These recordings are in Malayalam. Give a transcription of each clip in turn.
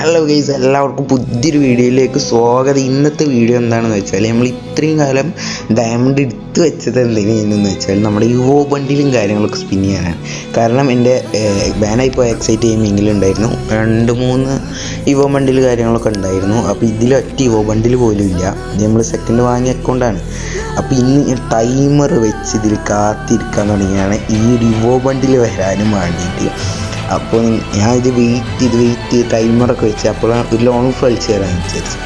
ഹലോ ഗൈസ്, എല്ലാവർക്കും പുതിയൊരു വീഡിയോയിലേക്ക് സ്വാഗതം. ഇന്നത്തെ വീഡിയോ എന്താണെന്ന് വെച്ചാൽ നമ്മൾ ഇത്രയും കാലം ഡയമണ്ട് എടുത്ത് വെച്ചത് എന്തിനാണെന്ന് വെച്ചാൽ നമ്മുടെ യുവോ ബണ്ടിലും കാര്യങ്ങളൊക്കെ സ്പിൻ ചെയ്യാനാണ്. കാരണം എൻ്റെ ബാനായി പോയ എക്സൈറ്റ് ഗെയിമിങ്ങിലുണ്ടായിരുന്നു 2-3 യുവോ ബണ്ടിൽ കാര്യങ്ങളൊക്കെ ഉണ്ടായിരുന്നു. അപ്പോൾ ഇതിലൊറ്റ യുവോ ബണ്ടിൽ പോലും ഇല്ല. നമ്മൾ സെക്കൻഡ് വാങ്ങിയ അക്കൗണ്ടാണ്. അപ്പോൾ ഇന്ന് ടൈമർ വെച്ച് ഇതിൽ കാത്തിരിക്കാൻ തുടങ്ങിയാണ് ഈ യുവോ ബണ്ടിൽ വരാനും വേണ്ടിയിട്ട്. അപ്പോൾ ഞാൻ ഇത് വെയിറ്റ് ചെയ്ത് ടൈമറൊക്കെ വെച്ച് അപ്പോഴാണ് ഒരു ലോങ് ഓഫ് കളിച്ച് തരാൻ വിചാരിച്ചു.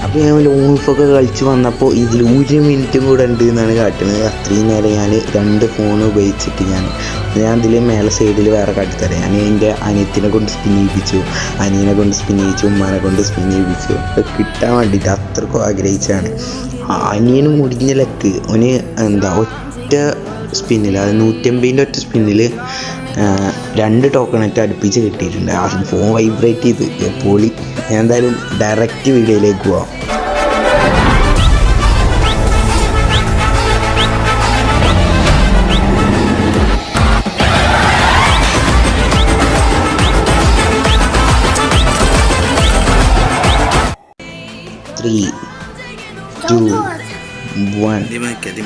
അപ്പോൾ ഞാൻ ലോങ് ഓഫൊക്കെ കളിച്ച് വന്നപ്പോൾ ഇതിൽ 1 മിനിറ്റും കൂടെ ഉണ്ട് എന്നാണ് കാട്ടുന്നത്. അത്രയും നേരം ഞാൻ 2 ഫോൺ ഉപയോഗിച്ചിട്ട് ഞാൻ ഇതിൽ മേലെ സൈഡിൽ വേറെ കാട്ടിത്തരാം. ഞാൻ എൻ്റെ അനിയത്തിനെ കൊണ്ട് സ്പിൻ ചെയ്യിപ്പിച്ചു, അനിയനെ കൊണ്ട് സ്പിൻ ചെയ്യിച്ചു, ഉമ്മാനെ കൊണ്ട് സ്പിൻ ചെയ്യിപ്പിച്ചു. അത് കിട്ടാൻ വേണ്ടിയിട്ട് അത്രക്കും ആഗ്രഹിച്ചാണ്. അനിയന് മുടിഞ്ഞ ലക്ക് ഓന് ഒറ്റ സ്പിന്നിൽ, അത് 150 ഒറ്റ സ്പിന്നിൽ 2 ടോക്കണറ്റ് അടുപ്പിച്ച് കിട്ടിയിട്ടുണ്ട്. ആ ഫോൺ വൈബ്രേറ്റ് ചെയ്ത് പൊളി. ഞാൻ എന്തായാലും ഡയറക്റ്റ് വീഡിയോയിലേക്ക് പോവാം.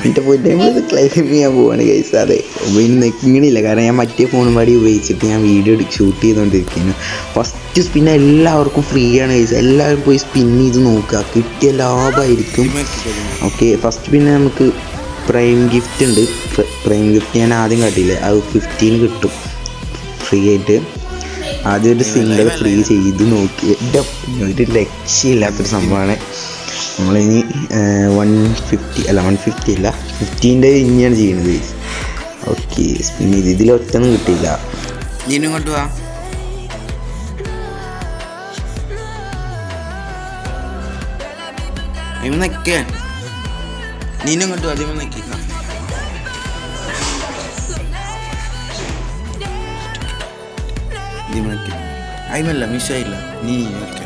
എൻ്റെ പോയിട്ട് നമ്മളിത് ക്ലൈം ചെയ്യാൻ പോവാണ് ഗൈസ്. അതെ, ഇനി നിൽക്കണില്ല, കാരണം ഞാൻ മറ്റേ ഫോണും പാടി ഉപയോഗിച്ചിട്ട് ഞാൻ വീഡിയോ ഷൂട്ട് ചെയ്തുകൊണ്ടിരിക്കുന്നു. ഫസ്റ്റ് സ്പിൻ എല്ലാവർക്കും ഫ്രീ ആണ് ഗൈസ്. എല്ലാവരും പോയി സ്പിൻ ചെയ്ത് നോക്കുക, കിട്ടിയ ലാഭമായിരിക്കും. ഓക്കെ, ഫസ്റ്റ് പിന്നെ നമുക്ക് പ്രൈം ഗിഫ്റ്റ് ഉണ്ട്. പ്രൈം ഗിഫ്റ്റ് ഞാൻ ആദ്യം കാട്ടിയില്ലേ, അത് 15 കിട്ടും ഫ്രീ ആയിട്ട്. ആദ്യം ഒരു സിംഗിൾ ഫ്രീ ചെയ്ത് നോക്കി. ഒരു രക്ഷയില്ലാത്തൊരു സംഭവമാണ്. നമ്മളിനി 150 അല്ല 15 ഇനിയാണ് ചെയ്യുന്നത്. ഓക്കെ, സ്പിൻ ചെയ്ത് ഇതിലൊറ്റൊന്നും കിട്ടിയില്ല. നീനും കൊണ്ട് വാ. നീനും കൊണ്ട് ആദ്യം നിൽക്കുക. അതിനല്ല മിസ്സായില്ല. നീ ഓക്കെ,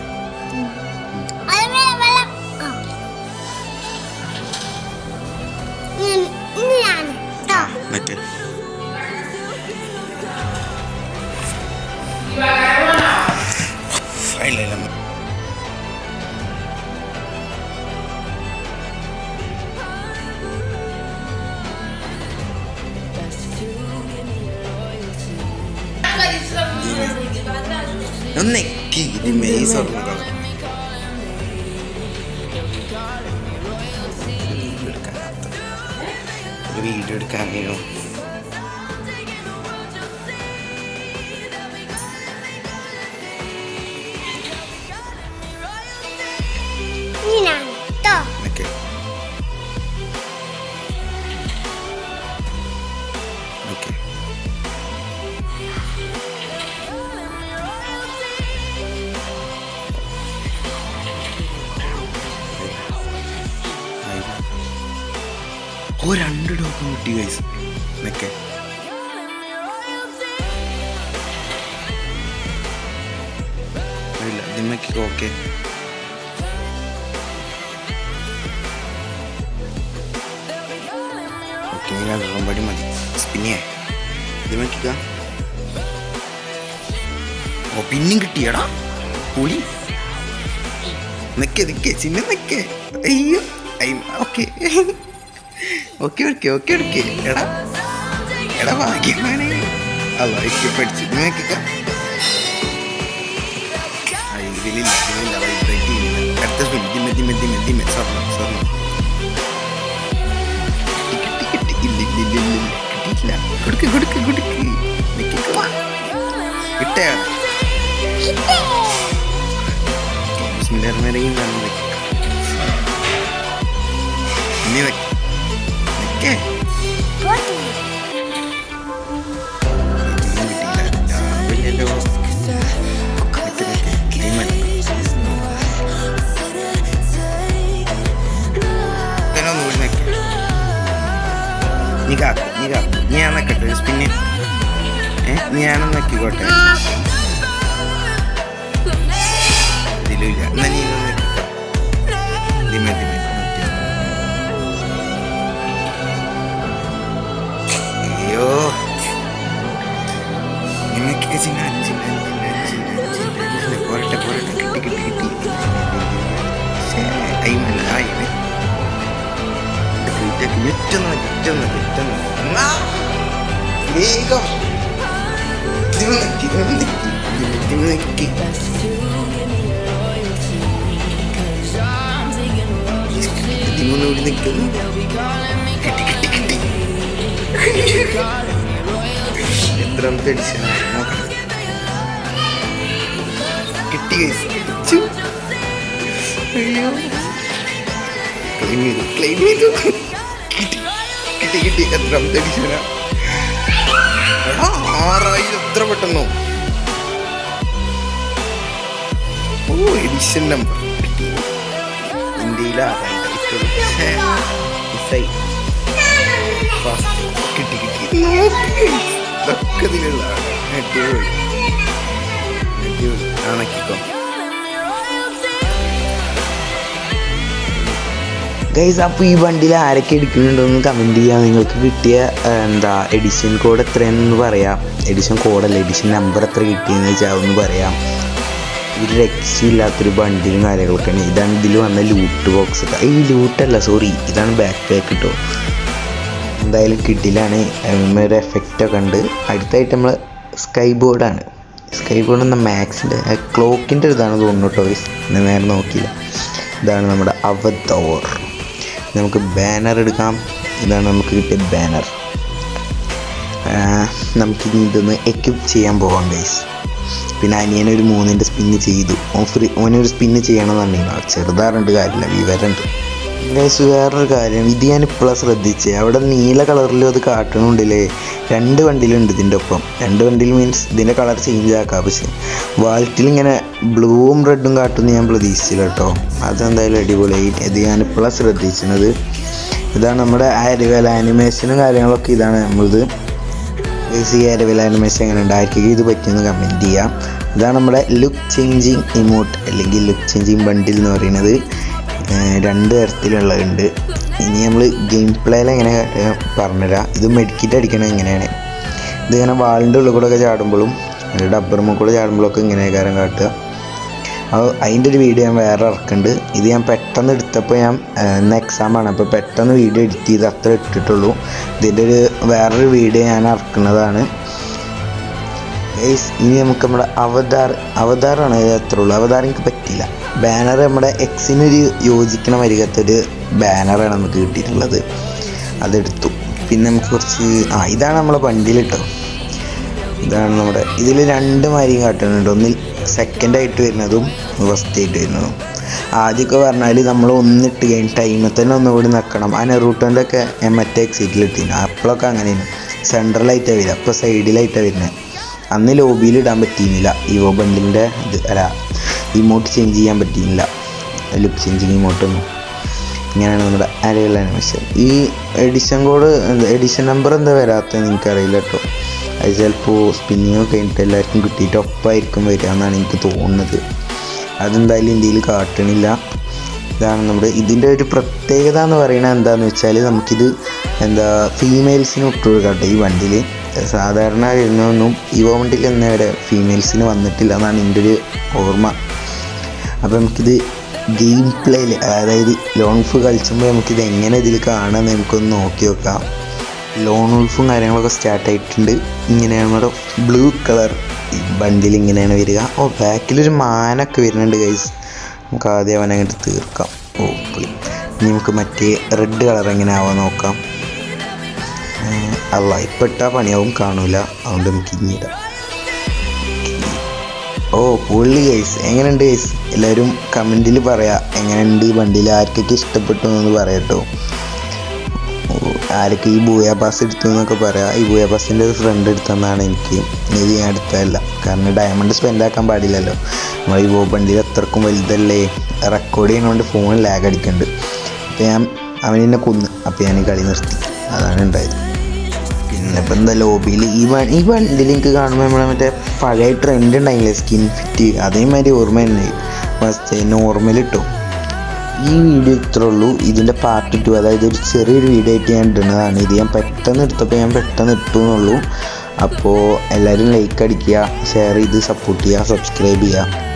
ഓക്കെ. ഒന്നെക്കി വീഡിയോ എടുക്കാൻ കഴിയും. ഓ 2 ടോക്കൺ കിട്ടി ഗൈസ്. ഓക്കെ, ഇല്ല ഇതിമ്മക്ക് ഓക്കെ. ഓക്കെ, പടി മതി. സ്പിന്നിയേ ഇതിമ്മക്ക. ഓ പിന്നും കിട്ടിയടാ പുളി. നിക്കേ ചിന്ന നിക്കേ. അയ്യോ okay okay okay okay okay. എടാ ഭാഗ്യമാണ്. അല്ല എനിക്ക് പഠിച്ചു. നോക്കിക്ക, ഇതിലില്ല വൈബ്രേറ്റ് ചെയ്യുന്നില്ല. അടുത്ത സ്പിൻ സ്വർണ്ണം കിട്ടിയില്ല. കൊടുക്ക് കിട്ടയാ. ഞാൻ നോക്കട്ടെ സ്പിന്ന്. ഞാനൊന്ന് നോക്കിക്കോട്ടെ. ഇതിലില്ല. എന്നാ നീ അയ്യോ, നിനക്ക് പോരട്ടെ വേഗം നിൽക്കുന്നു. കിട്ടി കിട്ടി കിട്ടി. എത്രാമത്തെ എഡിഷൻ നോക്കണം. കിട്ടി കഴിച്ചു. അയ്യോ ക്ലെയിം ചെയ്തു. കിട്ടി കിട്ടി. എത്രാമത്തെ എഡിഷനാ? 6000 എത്ര പെട്ടെന്നോ. ഓ എഡിഷൻ നമ്പർ ഇന്ത്യയിലെ കിട്ടി കിട്ടി. ഇതൊക്കെ ഇതിലുള്ളതാണ്. അടിപൊളി അടിപൊളി. ആണക്കിക്കോ. ഗൈസ്, അപ്പോൾ ഈ വണ്ടിയിൽ ആരൊക്കെ എടുക്കുന്നുണ്ടോയെന്ന് കമൻറ്റ് ചെയ്യുക. നിങ്ങൾക്ക് കിട്ടിയ എഡിഷൻ കോഡ് എത്രയാണെന്ന് പറയാം. എഡിഷൻ കോഡല്ല, എഡിഷൻ നമ്പർ എത്ര കിട്ടിയെന്ന് വെച്ചാൽ ഒന്ന് പറയാം. ഒരു രക്ഷയില്ലാത്തൊരു ബണ്ടിലും കാര്യങ്ങളൊക്കെയാണ്. ഇതാണ് ഇതിൽ വന്ന ലൂട്ട് ബോക്സ്. ഈ ലൂട്ടല്ല, സോറി, ഇതാണ് ബാക്ക് പാക്ക് കേട്ടോ. എന്തായാലും കിട്ടിലാണ്. ഒരു എഫക്റ്റൊക്കെ ഉണ്ട്. അടുത്തായിട്ട് നമ്മൾ സ്കൈ ബോർഡാണ്. സ്കൈ ബോർഡ് എന്ന മാക്സിൻ്റെ ക്ലോക്കിൻ്റെ ഇതാണ് തോന്നുന്നു കേട്ടോ. ഞാൻ നേരെ നോക്കിയില്ല. ഇതാണ് നമ്മുടെ അവതാർ. നമുക്ക് ബാനർ എടുക്കാം. ഇതാണ് നമുക്ക് കിട്ടിയ ബാനർ. നമുക്കിനി ഇതൊന്ന് എക്വിപ്പ് ചെയ്യാൻ പോകാം ഗൈസ്. പിന്നെ അനിയനൊരു 3ൻ്റെ സ്പിന്ന് ചെയ്തു. ഓനൊരു സ്പിന്ന് ചെയ്യണമെന്നുണ്ടെങ്കിൽ ചെറുതാറുണ്ട്, കാര്യമില്ല, വിവരമുണ്ട് ഗൈസ്. വേറൊരു കാര്യം, ഇത് ഞാൻ ഇപ്പോഴാണ് ശ്രദ്ധിച്ചത്. അവിടെ നീല കളറിലും അത് കാട്ടണമുണ്ടല്ലേ. 2 വണ്ടിയിലുണ്ട് ഇതിൻ്റെ ഒപ്പം. 2 വണ്ടിയിൽ മീൻസ് ഇതിൻ്റെ കളർ ചേഞ്ച് ആക്കാം. പക്ഷേ വാൾട്ടിൽ ഇങ്ങനെ ബ്ലൂവും റെഡും കാട്ടുമെന്ന് ഞാൻ പ്രതീക്ഷിച്ചില്ല കേട്ടോ. അതെന്തായാലും അടിപൊളിയായി. ഇത് ഞാനിപ്പോഴാണ് ശ്രദ്ധിക്കുന്നത്. ഇതാണ് നമ്മുടെ ആരിവൽ ആനിമേഷനും കാര്യങ്ങളൊക്കെ. ഇതാണ് നമ്മളിത് ഈ ആരിവൽ ആനിമേഷൻ എങ്ങനെ ഉണ്ടായിരിക്കും, ഇത് പറ്റിയെന്ന് കമൻറ്റ് ചെയ്യാം. ഇതാണ് നമ്മുടെ ലുക്ക് ചേഞ്ചിങ് ഇമോട്ട് അല്ലെങ്കിൽ ലുക്ക് ചേഞ്ചിങ് ബണ്ടിൽ എന്ന് പറയുന്നത്. 2 തരത്തിലുള്ളതുണ്ട്. ഇനി നമ്മൾ ഗെയിം പ്ലേയിൽ എങ്ങനെ പറഞ്ഞുതരാം. ഇത് മെഡിക്കിറ്റ് അടിക്കണത് എങ്ങനെയാണ്. ഇതിങ്ങനെ വാളിൻ്റെ ഉള്ളിൽ കൂടെ ഒക്കെ ചാടുമ്പോഴും ഡബ്ബറുമ്പോൾ കൂടെ ചാടുമ്പോഴൊക്കെ ഇങ്ങനെ കാര്യം കാട്ടുക. അപ്പോൾ അതിൻ്റെ ഒരു വീഡിയോ ഞാൻ വേറെ ഇറക്കുന്നുണ്ട്. ഇത് ഞാൻ പെട്ടെന്ന് എടുത്തപ്പോൾ ഞാൻ ഇന്ന് എക്സാമാണ്, അപ്പോൾ പെട്ടെന്ന് വീഡിയോ എഡിറ്റ് ചെയ്ത് അത്ര ഇട്ടിട്ടുള്ളൂ. ഇതിൻ്റെ വേറൊരു വീഡിയോ ഞാൻ ഇറക്കുന്നതാണ്. ഇനി നമുക്ക് നമ്മുടെ അവതാറാണ് അത്ര ഉള്ളൂ. അവതാർ എനിക്ക് പറ്റില്ല. ബാനർ നമ്മുടെ എക്സിനൊരു യോജിക്കണ വരികത്തൊരു ബാനറാണ് നമുക്ക് കിട്ടിയിട്ടുള്ളത്. അതെടുത്തു. പിന്നെ നമുക്ക് കുറച്ച് ഇതാണ് നമ്മളെ വണ്ടിയിൽ കേട്ടോ. ഇതാണ് നമ്മുടെ ഇതിൽ 2 മാരിയും കാട്ടുന്നുണ്ട്. ഒന്നിൽ സെക്കൻഡായിട്ട് വരുന്നതും ഫസ്റ്റായിട്ട് വരുന്നതും. ആദ്യമൊക്കെ പറഞ്ഞാൽ നമ്മൾ ഒന്നിട്ട് കഴിഞ്ഞ് ടൈമിൽ തന്നെ ഒന്നുകൂടി നിൽക്കണം. ആ നെറൂട്ടോൻ്റെ ഒക്കെ മറ്റേ എക്സിറ്റിലിട്ടിരുന്നു. അപ്പോഴൊക്കെ അങ്ങനെയാണ്. സെൻട്രലായിട്ടാണ് വരിക, അപ്പോൾ സൈഡിലായിട്ടാണ് വരുന്നത്. അന്ന് ലോബിയിൽ ഇടാൻ പറ്റിയിരുന്നില്ല. ഇവോ ബണ്ടിലിൻ്റെ ഇമോട്ട് ചേഞ്ച് ചെയ്യാൻ പറ്റിയില്ല. ലുക്ക് ചേഞ്ചിങ് ഇമോട്ടൊന്നും. ഇങ്ങനെയാണ് നമ്മുടെ ആരിവൽ ആനിമേഷൻ. ഈ എഡിഷൻ കോഡ് എഡിഷൻ നമ്പർ എന്താ വരാത്തതെന്ന് എനിക്കറിയില്ല കേട്ടോ. അത് ചിലപ്പോൾ സ്പിന്നിങ് കഴിഞ്ഞിട്ട് എല്ലാവർക്കും കിട്ടിയിട്ട് ഒപ്പമായിരിക്കും വരിക എന്നാണ് എനിക്ക് തോന്നുന്നത്. അതെന്തായാലും ഇന്ത്യയിൽ കാട്ടണില്ല. ഇതാണ് നമ്മുടെ ഇതിൻ്റെ ഒരു പ്രത്യേകത എന്ന് പറയുന്നത് എന്താണെന്ന് വെച്ചാൽ നമുക്കിത് ഫീമെയിൽസിന് ഇട്ടുകൊടുക്കാം കേട്ടോ. ഈ വണ്ടിയിൽ സാധാരണ വരുന്നതൊന്നും ഈ വണ്ടിയിൽ എന്നവരെ ഫീമെയിൽസിന് വന്നിട്ടില്ല എന്നാണ് എൻ്റെ ഒരു ഓർമ്മ. അപ്പോൾ നമുക്കിത് ഗെയിം പ്ലേയിൽ, അതായത് ലോൺ വുൾഫ് കളിച്ചുമ്പോൾ നമുക്കിത് എങ്ങനെ ഇതിൽ കാണാമെന്ന് നമുക്കൊന്ന് നോക്കി നോക്കാം. ലോൺ വുൾഫും കാര്യങ്ങളൊക്കെ സ്റ്റാർട്ടായിട്ടുണ്ട്. ഇങ്ങനെയാണ് നമ്മുടെ ബ്ലൂ കളർ ബണ്ടിൽ ഇങ്ങനെയാണ് വരിക. ബാക്കിലൊരു മാനൊക്കെ വരുന്നുണ്ട് ഗൈസ്. നമുക്ക് ആദ്യം അവനെ അങ്ങോട്ട് തീർക്കാം. പുളി. ഇനി നമുക്ക് മറ്റേ റെഡ് കളർ എങ്ങനെ ആവാൻ നോക്കാം. ഇപ്പം ഇട്ടാൽ പണിയാവും, കാണൂല. അതുകൊണ്ട് നമുക്ക് ഇനിയിടാം. പുള്ളി ഗൈസ്. എങ്ങനെയുണ്ട് ഗൈസ്? എല്ലാവരും കമൻറ്റിൽ പറയാം എങ്ങനെയുണ്ട് ഈ വണ്ടിയിൽ, ആർക്കൊക്കെ ഇഷ്ടപ്പെട്ടു എന്നൊന്ന് പറയട്ടോ. ആരൊക്കെ ഈ ബൂയാ പാസ് എടുത്തു എന്നൊക്കെ പറയാം. ഈ ബൂയാ പാസിൻ്റെ ഒരു ഫ്രണ്ട് എടുത്തതെന്നാണ് എനിക്ക്. ഇത് ഞാൻ എടുത്തതല്ല, കാരണം ഡയമണ്ട് സ്പെൻഡ് ആക്കാൻ പാടില്ലല്ലോ. നമ്മൾ ഈ വണ്ടിയിൽ അത്രക്കും വലുതല്ലേ. റെക്കോർഡ് ചെയ്യുന്നതുകൊണ്ട് ഫോൺ ലാഗ് അടിക്കുന്നുണ്ട്. അപ്പോൾ ഞാൻ അവനെന്നെ കൊന്ന്. അപ്പോൾ ഞാൻ കളി നിർത്തി. അതാണ് ഉണ്ടായത്. പിന്നെ ഇപ്പം എന്താ ലോബിയിൽ ഈ വണ്ടിയിൽ എനിക്ക് കാണുമ്പോൾ നമ്മളെ മറ്റേ പഴയ ട്രെൻഡ് ഉണ്ടായില്ലേ, സ്കിൻ ഫിറ്റ്, അതേമാതിരി ഓർമ്മ തന്നെ. ഫസ്റ്റ് നോർമൽ ഇട്ടു. ഈ വീഡിയോ ഇത്രേ ഉള്ളൂ. ഇതിൻ്റെ പാർട്ട് 2, അതായത് ഒരു ചെറിയൊരു വീഡിയോ ആയിട്ട് ഞാൻ ഇടുന്നതാണ്. ഇത് ഞാൻ പെട്ടെന്ന് എടുത്തപ്പോൾ ഞാൻ പെട്ടെന്ന് ഇട്ടു എന്നുള്ളൂ. അപ്പോൾ എല്ലാവരും ലൈക്ക് അടിക്കുക, ഷെയർ ചെയ്ത് സപ്പോർട്ട് ചെയ്യുക, സബ്സ്ക്രൈബ് ചെയ്യുക.